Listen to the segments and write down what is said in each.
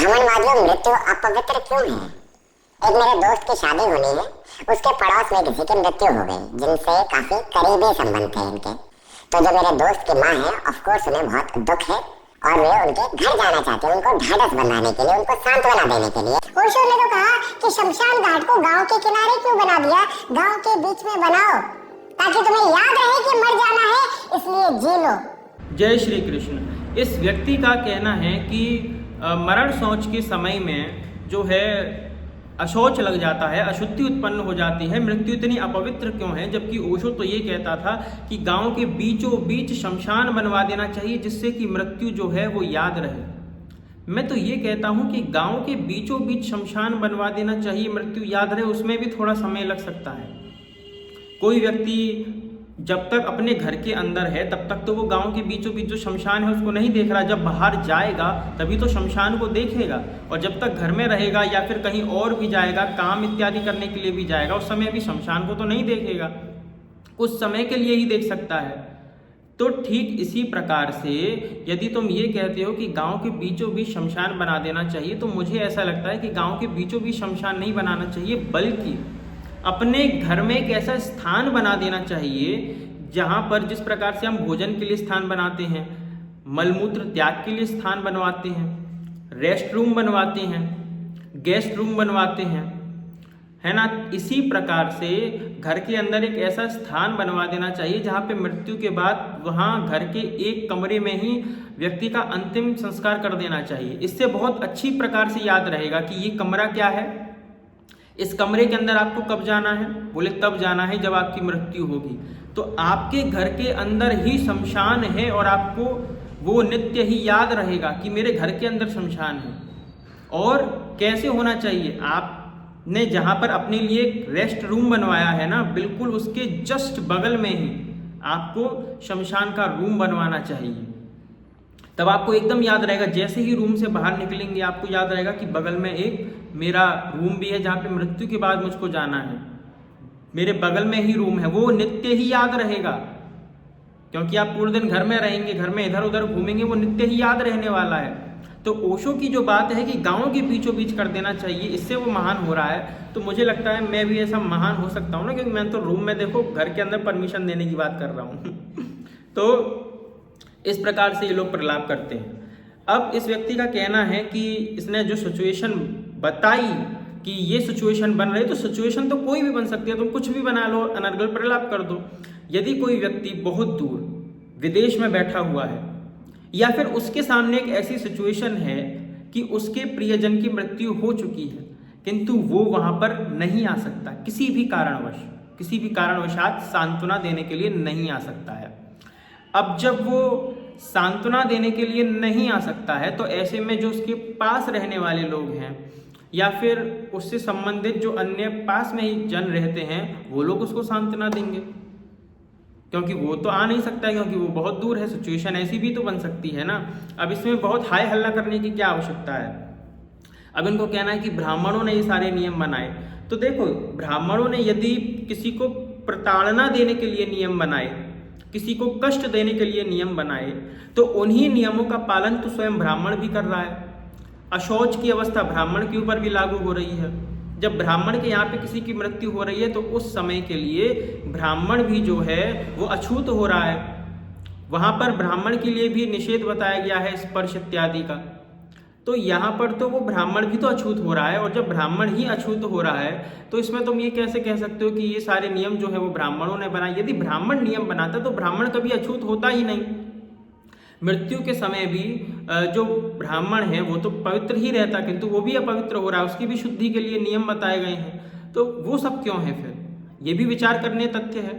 ब्राह्मणवादियों मृत्यु अपवित्र क्यों है? एक मेरे दोस्त की शादी होनी है, उसके पड़ोस में किसी की मृत्यु हो गई जिनसे काफी करीबी संबंध थे इनके। तो जो मेरे दोस्त की माँ है, ऑफ कोर्स उन्हें बहुत दुख है और वे उनके घर जाना चाहते हैं, उनको ढाढ़स बंधाने के लिए, उनको सांत्वना देने के लिए। ओशो ने तो कहा कि शमशान घाट को गांव के किनारे क्यों बना दिया, गांव के बीच में बनाओ ताकि तुम्हें याद रहे कि मर जाना है, इसलिए जी लो। जय श्री कृष्ण। इस व्यक्ति का कहना है कि मरण शौच के समय में जो है अशौच लग जाता है, अशुद्धि उत्पन्न हो जाती है, मृत्यु इतनी अपवित्र क्यों है? जबकि ओशो तो ये कहता था कि गांव के बीचों बीच शमशान बनवा देना चाहिए जिससे कि मृत्यु जो है वो याद रहे। मैं तो ये कहता हूँ कि गांव के बीचों बीच शमशान बनवा देना चाहिए, मृत्यु याद रहे, उसमें भी थोड़ा समय लग सकता है। कोई व्यक्ति जब तक अपने घर के अंदर है तब तक तो वो गांव के बीचों बीच जो शमशान है उसको नहीं देख रहा। जब बाहर जाएगा तभी तो शमशान को देखेगा, और जब तक घर में रहेगा या फिर कहीं और भी जाएगा, काम इत्यादि करने के लिए भी जाएगा, उस समय भी शमशान को तो नहीं देखेगा, कुछ समय के लिए ही देख सकता है। तो ठीक इसी प्रकार से यदि तुम ये कहते हो कि गांव के बीचों बीच शमशान बना देना चाहिए, तो मुझे ऐसा लगता है कि गांव के बीचों बीच शमशान नहीं बनाना चाहिए, बल्कि अपने घर में एक ऐसा स्थान बना देना चाहिए जहाँ पर जिस प्रकार से हम भोजन के लिए स्थान बनाते हैं, मलमूत्र त्याग के लिए स्थान बनवाते हैं, रेस्ट रूम बनवाते हैं, गेस्ट रूम बनवाते हैं, है ना, इसी प्रकार से घर के अंदर एक ऐसा स्थान बनवा देना चाहिए जहाँ पे मृत्यु के बाद वहाँ घर के एक कमरे में ही व्यक्ति का अंतिम संस्कार कर देना चाहिए। इससे बहुत अच्छी प्रकार से याद रहेगा कि ये कमरा क्या है, इस कमरे के अंदर आपको कब जाना है। बोले तब जाना है जब आपकी मृत्यु होगी। तो आपके घर के अंदर ही शमशान है और आपको वो नित्य ही याद रहेगा कि मेरे घर के अंदर शमशान है। और कैसे होना चाहिए, आपने जहाँ पर अपने लिए एक रेस्ट रूम बनवाया है ना, बिल्कुल उसके जस्ट बगल में ही आपको शमशान का रूम बनवाना चाहिए। तब आपको एकदम याद रहेगा, जैसे ही रूम से बाहर निकलेंगे आपको याद रहेगा कि बगल में एक मेरा रूम भी है जहाँ पे मृत्यु के बाद मुझको जाना है, मेरे बगल में ही रूम है। वो नित्य ही याद रहेगा, क्योंकि आप पूरे दिन घर में रहेंगे, घर में इधर उधर घूमेंगे, वो नित्य ही याद रहने वाला है। तो ओशो की जो बात है कि गाँव के बीचों बीच कर देना चाहिए, इससे वो महान हो रहा है। तो मुझे लगता है मैं भी ऐसा महान हो सकता हूँ ना, क्योंकि मैं तो रूम में देखो घर के अंदर परमिशन देने की बात कर रहा हूँ। तो इस प्रकार से ये लोग प्रलाप करते हैं। अब इस व्यक्ति का कहना है कि इसने जो सिचुएशन बताई कि ये सिचुएशन बन रही, तो सिचुएशन तो कोई भी बन सकती है, तुम कुछ भी बना लो, अनर्गल प्रलाप कर दो। यदि कोई व्यक्ति बहुत दूर विदेश में बैठा हुआ है या फिर उसके सामने एक ऐसी सिचुएशन है कि उसके प्रियजन की मृत्यु हो चुकी है किंतु वो वहाँ पर नहीं आ सकता, किसी भी कारणवशात सांत्वना देने के लिए नहीं आ सकता है। अब जब वो सांत्वना देने के लिए नहीं आ सकता है तो ऐसे में जो उसके पास रहने वाले लोग हैं या फिर उससे संबंधित जो अन्य पास में ही जन रहते हैं वो लोग उसको सांत्वना देंगे, क्योंकि वो तो आ नहीं सकता है, क्योंकि वो बहुत दूर है। सिचुएशन ऐसी भी तो बन सकती है ना। अब इसमें बहुत हाय हल्ला करने की क्या आवश्यकता है। अब इनको कहना है कि ब्राह्मणों ने ये सारे नियम बनाए, तो देखो ब्राह्मणों ने यदि किसी को प्रताड़ना देने के लिए नियम बनाए, किसी को कष्ट देने के लिए नियम बनाए, तो उन्हीं नियमों का पालन तो स्वयं ब्राह्मण भी कर रहा है। अशौच की अवस्था ब्राह्मण के ऊपर भी लागू हो रही है। जब ब्राह्मण के यहाँ पे किसी की मृत्यु हो रही है तो उस समय के लिए ब्राह्मण भी जो है वो अछूत हो रहा है। वहाँ पर ब्राह्मण के लिए भी निषेध बताया गया है स्पर्श इत्यादि का। तो यहाँ पर तो वो ब्राह्मण भी तो अछूत हो रहा है, और जब ब्राह्मण ही अछूत हो रहा है तो इसमें तुम ये कैसे कह सकते हो कि ये सारे नियम जो है वो ब्राह्मणों ने बनाए। यदि ब्राह्मण नियम बनाता तो ब्राह्मण कभी अछूत होता ही नहीं। मृत्यु के समय भी जो ब्राह्मण है वो तो पवित्र ही रहता, किंतु वो भी अपवित्र हो रहा है, उसकी भी शुद्धि के लिए नियम बताए गए हैं। तो वो सब क्यों है? फिर ये भी विचार करने तथ्य है।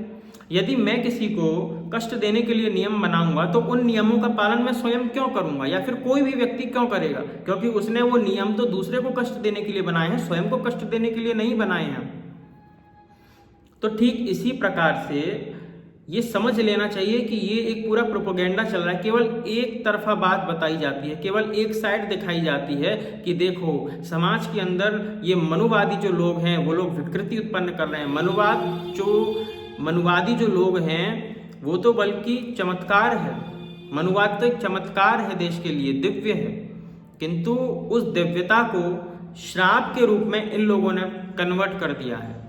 यदि मैं किसी को कष्ट देने के लिए नियम बनाऊंगा तो उन नियमों का पालन मैं स्वयं क्यों करूंगा, या फिर कोई भी व्यक्ति क्यों करेगा? क्योंकि उसने वो नियम तो दूसरे को कष्ट देने के लिए बनाए हैं, स्वयं को कष्ट देने के लिए नहीं बनाए हैं। तो ठीक इसी प्रकार से ये समझ लेना चाहिए कि ये एक पूरा प्रोपेगेंडा चल रहा है। केवल एक तरफा बात बताई जाती है, केवल एक साइड दिखाई जाती है कि देखो समाज के अंदर ये मनुवादी जो लोग हैं वो लोग विकृति उत्पन्न कर रहे हैं। मनुवादी जो लोग हैं वो तो बल्कि चमत्कार है। मनुवाद तो एक चमत्कार है, देश के लिए दिव्य है। किंतु उस दिव्यता को श्राप के रूप में इन लोगों ने कन्वर्ट कर दिया है।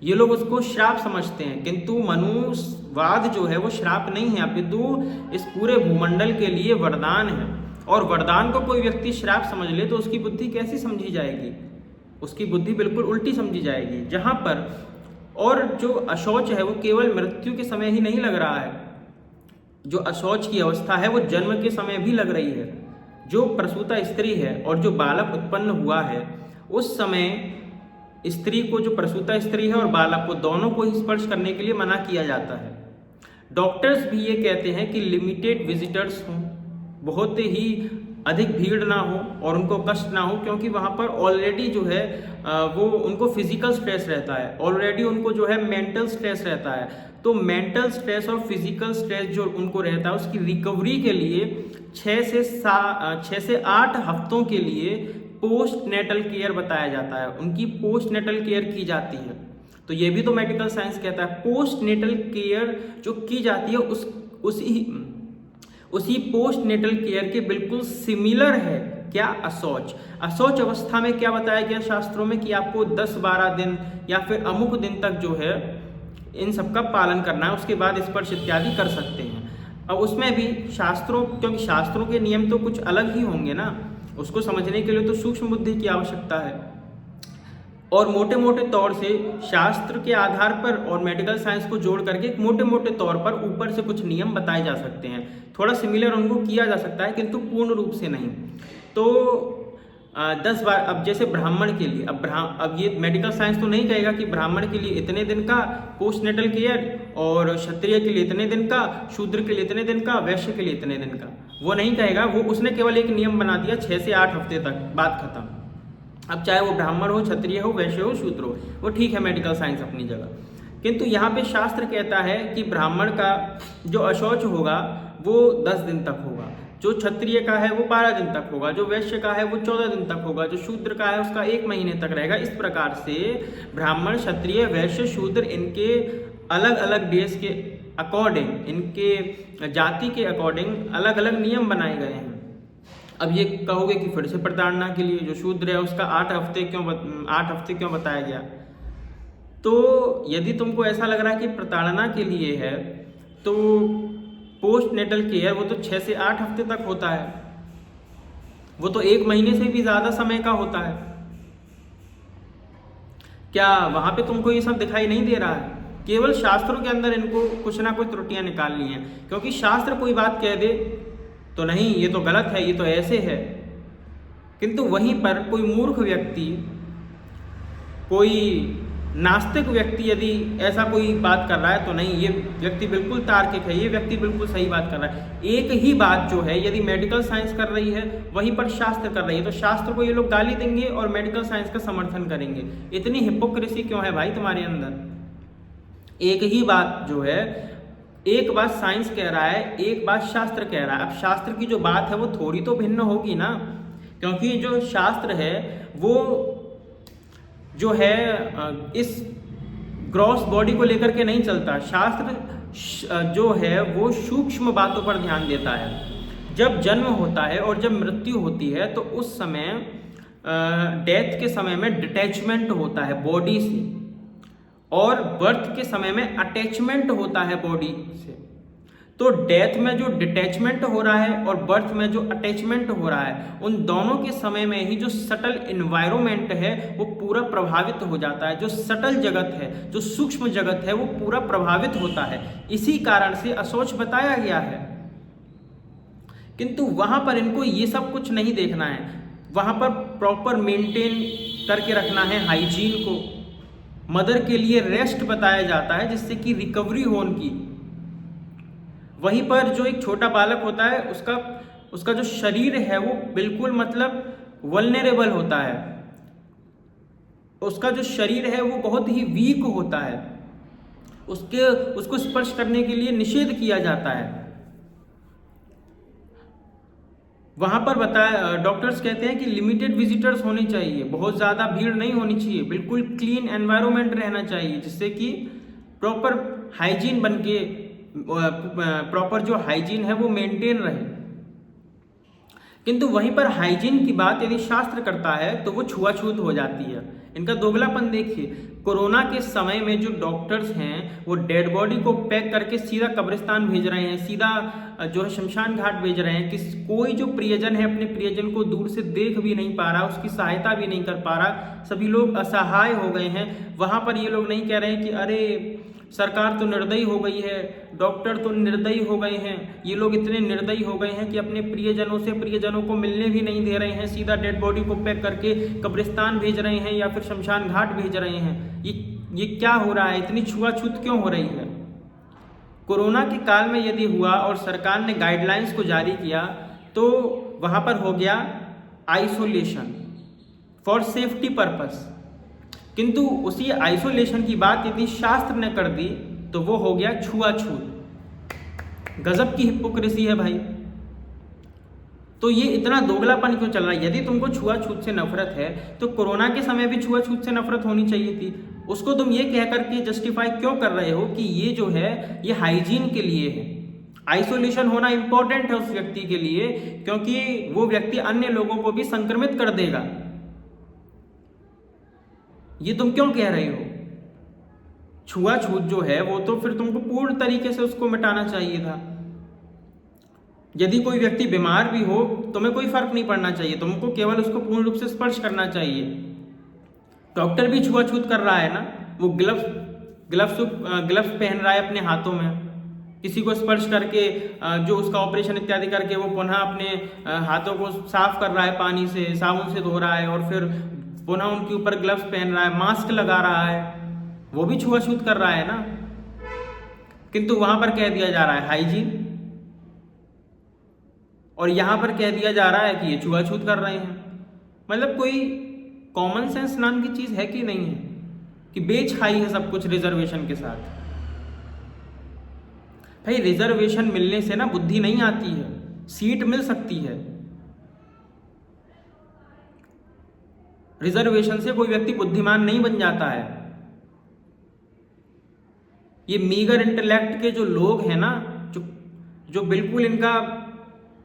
ये लोग उसको श्राप समझते हैं, किंतु मनुवाद जो है वो श्राप नहीं है, अपितु इस पूरे भूमंडल के लिए वरदान है। और वरदान को कोई व्यक्ति श्राप समझ ले तो उसकी बुद्धि कैसी समझी जाएगी? उसकी बुद्धि बिल्कुल उल्टी समझी जाएगी। जहाँ पर और जो अशौच है वो केवल मृत्यु के समय ही नहीं लग रहा है, जो अशौच की अवस्था है वो जन्म के समय भी लग रही है। जो प्रसूता स्त्री है और जो बालक उत्पन्न हुआ है, उस समय स्त्री को, जो प्रसूता स्त्री है और बालक को, दोनों को ही स्पर्श करने के लिए मना किया जाता है। डॉक्टर्स भी ये कहते हैं कि लिमिटेड विजिटर्स हों, बहुत ही अधिक भीड़ ना हो और उनको कष्ट ना हो, क्योंकि वहाँ पर ऑलरेडी जो है वो उनको फिजिकल स्ट्रेस रहता है, ऑलरेडी उनको जो है मेंटल स्ट्रेस रहता है। तो मेंटल स्ट्रेस और फिजिकल स्ट्रेस जो उनको रहता है उसकी रिकवरी के लिए 6 से 8 हफ्तों के लिए पोस्ट नेटल केयर बताया जाता है, उनकी पोस्ट नेटल केयर की जाती है। तो ये भी तो मेडिकल साइंस कहता है, पोस्ट नेटल केयर जो की जाती है उसी पोस्ट नेटल केयर के बिल्कुल सिमिलर है क्या? अशौच। अशौच अवस्था में क्या बताया गया शास्त्रों में कि आपको 10-12 दिन या फिर अमुक दिन तक जो है इन सब का पालन करना है, उसके बाद स्पर्श इत्यादि कर सकते हैं। अब उसमें भी शास्त्रों, क्योंकि शास्त्रों के नियम तो कुछ अलग ही होंगे ना, उसको समझने के लिए तो सूक्ष्म बुद्धि की आवश्यकता है। और मोटे मोटे तौर से शास्त्र के आधार पर और मेडिकल साइंस को जोड़ करके मोटे मोटे तौर पर ऊपर से कुछ नियम बताए जा सकते हैं, थोड़ा सिमिलर उनको किया जा सकता है, किंतु पूर्ण रूप से नहीं। तो 10 बार, अब जैसे ब्राह्मण के लिए, अब ये मेडिकल साइंस तो नहीं कहेगा कि ब्राह्मण के लिए इतने दिन का पोस्ट नेटल केयर और क्षत्रिय के लिए इतने दिन का, शूद्र के लिए इतने दिन का, वैश्य के लिए इतने दिन का, वो नहीं कहेगा। वो उसने केवल एक नियम बना दिया 6 से 8 हफ्ते तक, बात खत्म। अब चाहे वो ब्राह्मण हो, क्षत्रिय हो, वैश्य हो, शूद्र हो, वो ठीक है मेडिकल साइंस अपनी जगह, किंतु यहाँ पे शास्त्र कहता है कि ब्राह्मण का जो अशौच होगा वो 10 दिन तक होगा, जो क्षत्रिय का है वो 12 दिन तक होगा, जो वैश्य का है वो 14 दिन तक होगा, जो शूद्र का है उसका 1 महीने तक रहेगा। इस प्रकार से ब्राह्मण, क्षत्रिय, वैश्य, शूद्र इनके अलग अलग देश के अकॉर्डिंग, इनके जाति के अकॉर्डिंग अलग अलग नियम बनाए गए हैं। अब ये कहोगे कि फिर से प्रताड़ना के लिए जो शूद्र है उसका 8 हफ्ते क्यों बताया गया? तो यदि तुमको ऐसा लग रहा है कि प्रताड़ना के लिए है, तो पोस्ट नेटल केयर वो तो 6 से 8 हफ्ते तक होता है, वो तो 1 महीने से भी ज्यादा समय का होता है। क्या वहां पे तुमको ये सब दिखाई नहीं दे रहा है? केवल शास्त्रों के अंदर इनको कुछ ना कुछ त्रुटियां निकालनी है, क्योंकि शास्त्र कोई बात कह दे तो नहीं ये तो गलत है, ये तो ऐसे है, किंतु वहीं पर कोई मूर्ख व्यक्ति, कोई नास्तिक व्यक्ति यदि ऐसा कोई बात कर रहा है तो नहीं, ये व्यक्ति बिल्कुल तार्किक है, ये व्यक्ति बिल्कुल सही बात कर रहा है। एक ही बात जो है यदि मेडिकल साइंस कर रही है वहीं पर शास्त्र कर रही है, तो शास्त्र को ये लोग गाली देंगे और मेडिकल साइंस का समर्थन करेंगे। इतनी हिपोक्रेसी क्यों है भाई तुम्हारे अंदर? एक ही बात जो है, एक बात साइंस कह रहा है, एक बात शास्त्र कह रहा है। अब शास्त्र की जो बात है वो थोड़ी तो भिन्न होगी ना, क्योंकि जो शास्त्र है वो जो है इस ग्रॉस बॉडी को लेकर के नहीं चलता। शास्त्र जो है वो सूक्ष्म बातों पर ध्यान देता है। जब जन्म होता है और जब मृत्यु होती है तो उस समय डेथ के समय में डिटैचमेंट होता है बॉडी से, और बर्थ के समय में अटैचमेंट होता है बॉडी से। तो डेथ में जो डिटैचमेंट हो रहा है और बर्थ में जो अटैचमेंट हो रहा है, उन दोनों के समय में ही जो सटल एनवायरनमेंट है वो पूरा प्रभावित हो जाता है। जो सटल जगत है, जो सूक्ष्म जगत है वो पूरा प्रभावित होता है। इसी कारण से अशौच बताया गया है, किंतु वहां पर इनको ये सब कुछ नहीं देखना है। वहां पर प्रॉपर मेंटेन करके रखना है हाइजीन को। मदर के लिए रेस्ट बताया जाता है जिससे कि रिकवरी हो उनकी। वहीं पर जो एक छोटा बालक होता है उसका जो शरीर है वो बिल्कुल मतलब वल्नरेबल होता है, उसका जो शरीर है वो बहुत ही वीक होता है, उसको स्पर्श करने के लिए निषेध किया जाता है। वहां पर बताया, डॉक्टर्स कहते हैं कि लिमिटेड विजिटर्स होने चाहिए, बहुत ज़्यादा भीड़ नहीं होनी चाहिए, बिल्कुल क्लीन एनवायरनमेंट रहना चाहिए, जिससे कि प्रॉपर हाइजीन बन के प्रॉपर जो हाइजीन है वो मेंटेन रहे। किंतु वहीं पर हाइजीन की बात यदि शास्त्र करता है तो वो छुआछूत हो जाती है। इनका दोगलापन देखिए। कोरोना के समय में जो डॉक्टर्स हैं वो डेड बॉडी को पैक करके सीधा कब्रिस्तान भेज रहे हैं, सीधा जो है शमशान घाट भेज रहे हैं। कोई जो प्रियजन है अपने प्रियजन को दूर से देख भी नहीं पा रहा, उसकी सहायता भी नहीं कर पा रहा, सभी लोग असहाय हो गए हैं। वहां पर ये लोग नहीं कह रहे हैं कि अरे सरकार तो निर्दयी हो गई है, डॉक्टर तो निर्दयी हो गए हैं, ये लोग इतने निर्दयी हो गए हैं कि अपने प्रियजनों को मिलने भी नहीं दे रहे हैं, सीधा डेड बॉडी को पैक करके कब्रिस्तान भेज रहे हैं या फिर शमशान घाट भेज रहे हैं। ये क्या हो रहा है? इतनी छुआछूत क्यों हो रही है? कोरोना के काल में यदि हुआ और सरकार ने गाइडलाइंस को जारी किया तो वहां पर हो गया आइसोलेशन फॉर सेफ्टी पर्पस, किंतु उसी आइसोलेशन की बात यदि शास्त्र ने कर दी तो वो हो गया छुआछूत। गजब की हिपोक्रेसी है भाई। तो ये इतना दोगलापन क्यों चल रहा है? यदि तुमको छुआछूत से नफरत है तो कोरोना के समय भी छुआछूत से नफरत होनी चाहिए थी। उसको तुम ये कह करके जस्टिफाई क्यों कर रहे हो कि ये जो है ये हाइजीन के लिए है, आइसोलेशन होना इंपॉर्टेंट है उस व्यक्ति के लिए, क्योंकि वो व्यक्ति अन्य लोगों को भी संक्रमित कर देगा। ये तुम क्यों कह रहे हो? छुआछूत जो है वो तो फिर तुमको पूर्ण तरीके से उसको मिटाना चाहिए था। यदि कोई व्यक्ति बीमार भी हो तुम्हें कोई फर्क नहीं पड़ना चाहिए, तुमको केवल उसको पूर्ण रूप से स्पर्श करना चाहिए। डॉक्टर भी छुआछूत कर रहा है ना, वो ग्लव्स पहन रहा है अपने हाथों में, किसी को स्पर्श करके जो उसका ऑपरेशन इत्यादि करके वो पुनः अपने हाथों को साफ कर रहा है, पानी से साबुन से धो रहा है और फिर पुनः उनके ऊपर ग्लव्स पहन रहा है, मास्क लगा रहा है, वो भी छुआछूत कर रहा है ना। किंतु वहां पर कह दिया जा रहा है हाइजीन, और यहां पर कह दिया जा रहा है कि ये छुआछूत कर रहे हैं। मतलब कोई कॉमन सेंस नाम की चीज है कि नहीं है कि बेच खाई है सब कुछ रिजर्वेशन के साथ। भाई रिजर्वेशन मिलने से ना बुद्धि नहीं आती है, सीट मिल सकती है। रिजर्वेशन से कोई व्यक्ति बुद्धिमान नहीं बन जाता है। ये मीगर इंटेलेक्ट के जो लोग हैं ना, जो बिल्कुल इनका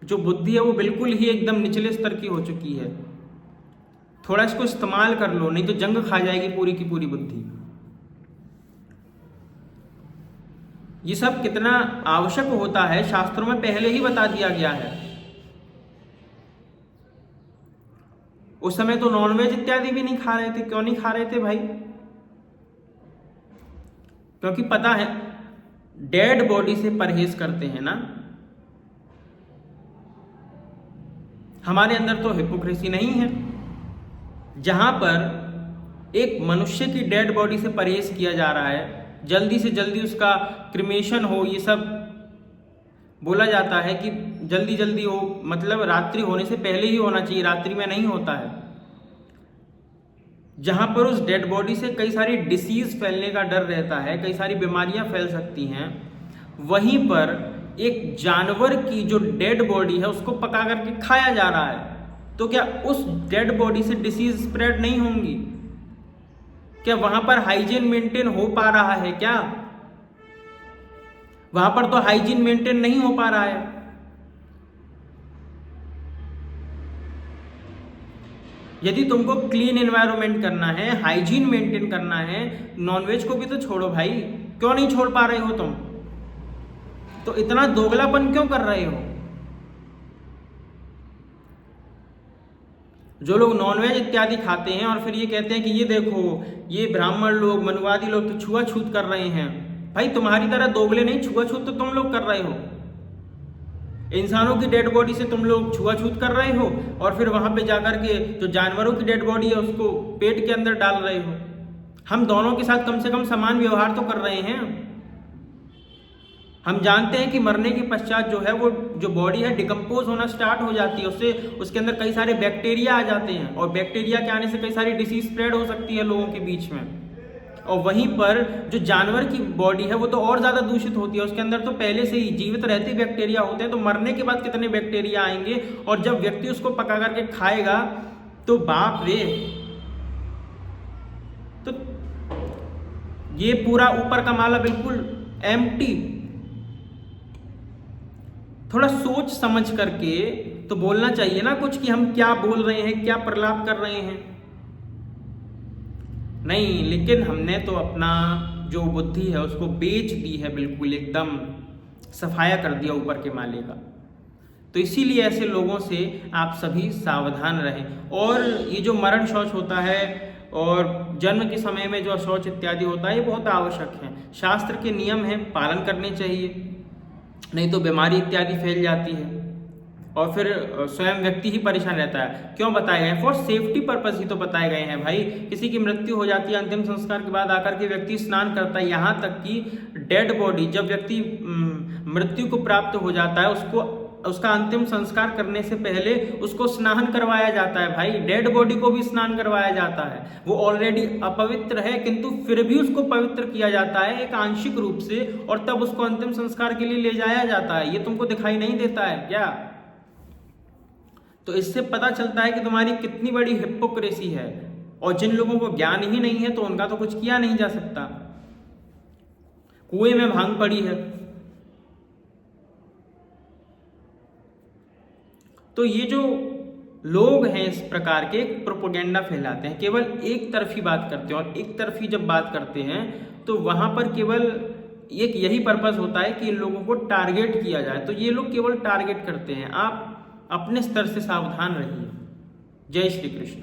जो बुद्धि है वो बिल्कुल ही एकदम निचले स्तर की हो चुकी है। थोड़ा इसको इस्तेमाल कर लो, नहीं तो जंग खा जाएगी पूरी की पूरी बुद्धि। ये सब कितना आवश्यक होता है शास्त्रों में पहले ही बता दिया गया है। उस समय तो नॉनवेज इत्यादि भी नहीं खा रहे थे। क्यों नहीं खा रहे थे भाई? क्योंकि पता है डेड बॉडी से परहेज करते हैं ना। हमारे अंदर तो हिपोक्रेसी नहीं है। जहां पर एक मनुष्य की डेड बॉडी से परहेज किया जा रहा है, जल्दी से जल्दी उसका क्रिमेशन हो, ये सब बोला जाता है कि जल्दी जल्दी हो, मतलब रात्रि होने से पहले ही होना चाहिए, रात्रि में नहीं होता है। जहां पर उस डेड बॉडी से कई सारी डिसीज फैलने का डर रहता है, कई सारी बीमारियां फैल सकती हैं, वहीं पर एक जानवर की जो डेड बॉडी है उसको पका करके खाया जा रहा है। तो क्या उस डेड बॉडी से डिसीज स्प्रेड नहीं होंगी? क्या वहां पर हाइजीन मेंटेन हो पा रहा है? क्या वहां पर तो हाइजीन मेंटेन नहीं हो पा रहा है। यदि तुमको क्लीन एनवायरनमेंट करना है, हाइजीन मेंटेन करना है, नॉनवेज को भी तो छोड़ो भाई। क्यों नहीं छोड़ पा रहे हो तुम? तो इतना दोगलापन क्यों कर रहे हो? जो लोग नॉनवेज इत्यादि खाते हैं और फिर ये कहते हैं कि ये देखो ये ब्राह्मण लोग, मनुवादी लोग तो छुआछूत कर रहे हैं। भाई तुम्हारी तरह दोगले नहीं, छुआछूत तो तुम लोग कर रहे हो। इंसानों की डेड बॉडी से तुम लोग छुआछूत कर रहे हो और फिर वहां पे जाकर के जो जानवरों की डेड बॉडी है उसको पेट के अंदर डाल रहे हो। हम दोनों के साथ कम से कम समान व्यवहार तो कर रहे हैं। हम जानते हैं कि मरने के पश्चात जो है वो जो बॉडी है डिकम्पोज होना स्टार्ट हो जाती है, उससे उसके अंदर कई सारे बैक्टीरिया आ जाते हैं और बैक्टीरिया के आने से कई सारी डिसीज स्प्रेड हो सकती है लोगों के बीच में। और वहीं पर जो जानवर की बॉडी है वो तो और ज़्यादा दूषित होती है, उसके अंदर तो पहले से ही जीवित रहते बैक्टीरिया होते हैं, तो मरने के बाद कितने बैक्टीरिया आएंगे। और जब व्यक्ति उसको पका करके खाएगा तो बाप रे, तो ये पूरा ऊपर का माला बिल्कुल एम्प्टी। थोड़ा सोच समझ करके तो बोलना चाहिए ना कुछ कि हम क्या बोल रहे हैं, क्या प्रलाप कर रहे हैं। नहीं, लेकिन हमने तो अपना जो बुद्धि है उसको बेच दी है, बिल्कुल एकदम सफाया कर दिया ऊपर के माले का। तो इसीलिए ऐसे लोगों से आप सभी सावधान रहें। और ये जो मरण शौच होता है और जन्म के समय में जो शौच इत्यादि होता है, ये बहुत आवश्यक है। शास्त्र के नियम हैं, पालन करने चाहिए, नहीं तो बीमारी इत्यादि फैल जाती है और फिर स्वयं व्यक्ति ही परेशान रहता है। क्यों बताए गए? फॉर सेफ्टी पर्पस ही तो बताए गए हैं भाई। किसी की मृत्यु हो जाती है, अंतिम संस्कार के बाद आकर के व्यक्ति स्नान करता है, यहाँ तक कि डेड बॉडी, जब व्यक्ति मृत्यु को प्राप्त हो जाता है, उसका अंतिम संस्कार करने से पहले उसको स्नान करवाया जाता है भाई। डेड बॉडी को भी स्नान करवाया जाता है। वो ऑलरेडी अपवित्र है, किंतु फिर भी उसको पवित्र किया जाता है एक आंशिक रूप से, और तब उसको अंतिम संस्कार के लिए ले जाया जाता है। ये तुमको दिखाई नहीं देता है क्या? तो इससे पता चलता है कि तुम्हारी कितनी बड़ी हिपोक्रेसी है। और जिन लोगों को ज्ञान ही नहीं है तो उनका तो कुछ किया नहीं जा सकता। कुएं में भांग पड़ी है। तो ये जो लोग हैं इस प्रकार के प्रोपेगेंडा फैलाते हैं, केवल एक तरफी बात करते हैं, और एक तरफी जब बात करते हैं तो वहां पर केवल एक यही पर्पस होता है कि इन लोगों को टारगेट किया जाए। तो ये लोग केवल टारगेट करते हैं। आप अपने स्तर से सावधान रहिए। जय श्री कृष्ण।